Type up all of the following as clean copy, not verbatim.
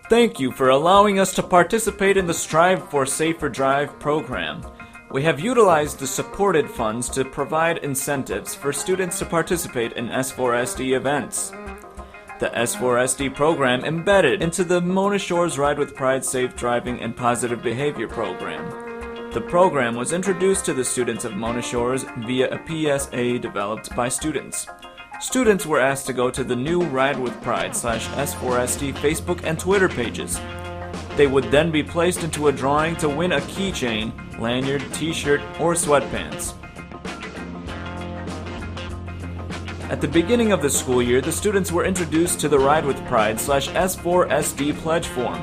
Thank you for allowing us to participate in the Strive for Safer Drive program. We have utilized the supported funds to provide incentives for students to participate in S4SD events. The S4SD program embedded into the Mona Shores Ride with Pride Safe Driving and Positive Behavior program. The program was introduced to the students of Mona Shores via a PSA developed by students. Students were asked to go to the new Ride with Pride /S4SD Facebook and Twitter pages. They would then be placed into a drawing to win a keychain, lanyard, t-shirt, or sweatpants. At the beginning of the school year, the students were introduced to the Ride with Pride /S4SD pledge form.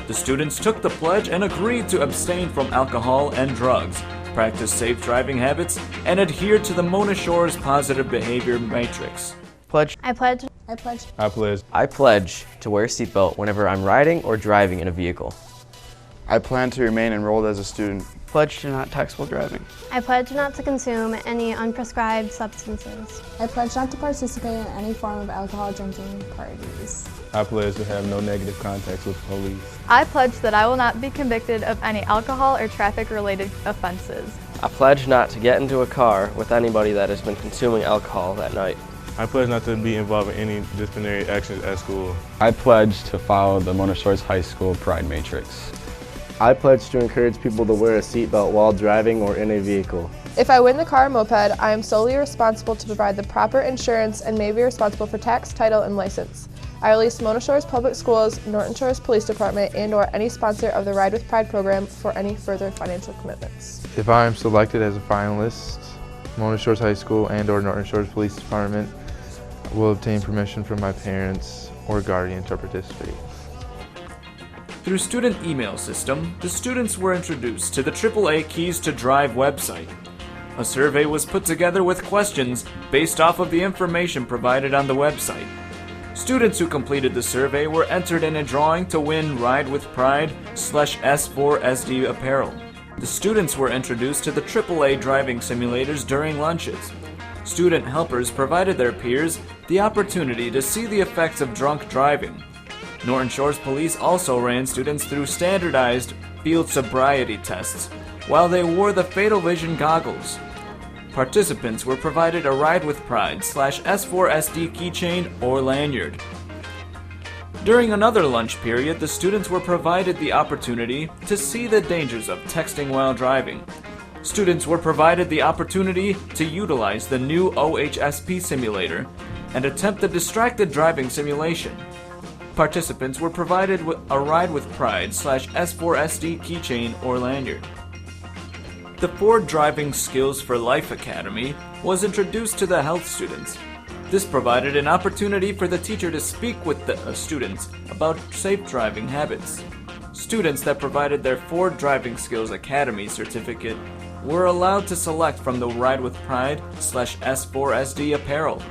The students took the pledge and agreed to abstain from alcohol and drugs, practice safe driving habits, and adhere to the Mona Shores Positive Behavior Matrix. Pledge. I pledge. I pledge. I pledge. I pledge to wear a seatbelt whenever I'm riding or driving in a vehicle. I plan to remain enrolled as a student. Pledge to not text while driving. I pledge not to consume any unprescribed substances. I pledge not to participate in any form of alcohol drinking parties. I pledge to have no negative contacts with the police. I pledge that I will not be convicted of any alcohol or traffic-related offenses. I pledge not to get into a car with anybody that has been consuming alcohol that night. I pledge not to be involved in any disciplinary actions at school. I pledge to follow the Mona Shores High School Pride Matrix. I pledge to encourage people to wear a seatbelt while driving or in a vehicle. If I win the car or moped, I am solely responsible to provide the proper insurance and may be responsible for tax, title, and license. I release Mona Shores Public Schools, Norton Shores Police Department, and/or any sponsor of the Ride with Pride program for any further financial commitments. If I am selected as a finalist, Mona Shores High School and/or Norton Shores Police Department will obtain permission from my parents or guardian to participate. Through student email system, the students were introduced to the AAA Keys to Drive website. A survey was put together with questions based off of the information provided on the website. Students who completed the survey were entered in a drawing to win Ride with Pride /S4SD apparel. The students were introduced to the AAA driving simulators during lunches. Student helpers provided their peers the opportunity to see the effects of drunk driving. Norton Shores Police also ran students through standardized field sobriety tests while they wore the Fatal Vision goggles. Participants were provided a Ride with Pride /S4SD keychain or lanyard. During another lunch period, the students were provided the opportunity to see the dangers of texting while driving. Students were provided the opportunity to utilize the new OHSP simulator and attempt the distracted driving simulation. Participants were provided with a Ride with Pride /S4SD keychain or lanyard. The Ford Driving Skills for Life Academy was introduced to the health students. This provided an opportunity for the teacher to speak with the students about safe driving habits. Students that provided their Ford Driving Skills Academy certificate were allowed to select from the Ride with Pride /S4SD apparel.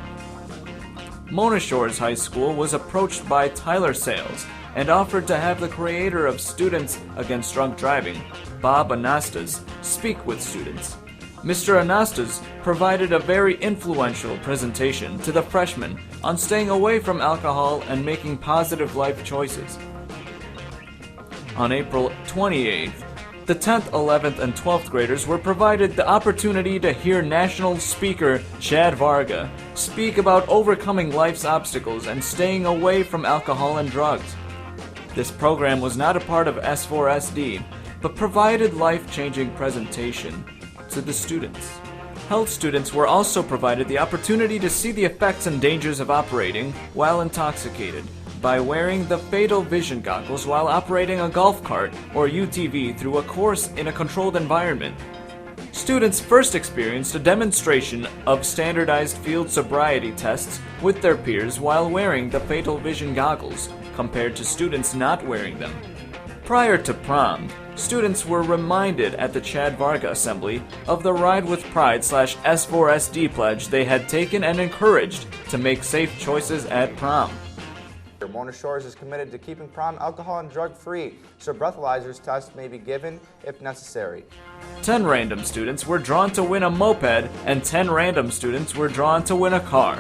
Mona Shores High School was approached by Tyler Sales and offered to have the creator of Students Against Drunk Driving, Bob Anastas, speak with students. Mr. Anastas provided a very influential presentation to the freshmen on staying away from alcohol and making positive life choices. On April 28th, the 10th, 11th, and 12th graders were provided the opportunity to hear national speaker Chad Varga speak about overcoming life's obstacles and staying away from alcohol and drugs. This program was not a part of S4SD, but provided life-changing presentation to the students. Health students were also provided the opportunity to see the effects and dangers of operating while intoxicated by wearing the Fatal Vision goggles while operating a golf cart or UTV through a course in a controlled environment. Students first experienced a demonstration of standardized field sobriety tests with their peers while wearing the Fatal Vision goggles, compared to students not wearing them. Prior to prom, students were reminded at the Chad Varga Assembly of the Ride with Pride /S4SD pledge they had taken and encouraged to make safe choices at prom. Mona Shores is committed to keeping prom alcohol and drug free, so breathalyzers tests may be given if necessary. 10 random students were drawn to win a moped and 10 random students were drawn to win a car.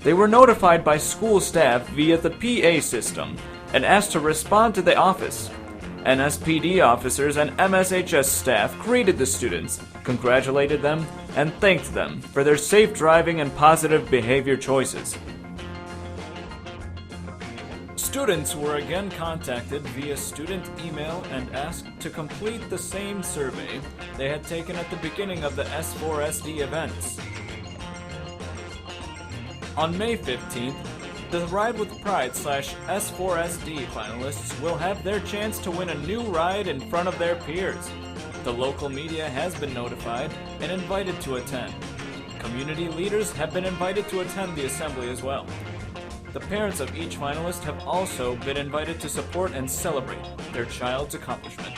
They were notified by school staff via the PA system and asked to respond to the office. NSPD officers and MSHS staff greeted the students, congratulated them, and thanked them for their safe driving and positive behavior choices. Students were again contacted via student email and asked to complete the same survey they had taken at the beginning of the S4SD events. On May 15th, the Ride with Pride /S4SD finalists will have their chance to win a new ride in front of their peers. The local media has been notified and invited to attend. Community leaders have been invited to attend the assembly as well. The parents of each finalist have also been invited to support and celebrate their child's accomplishment.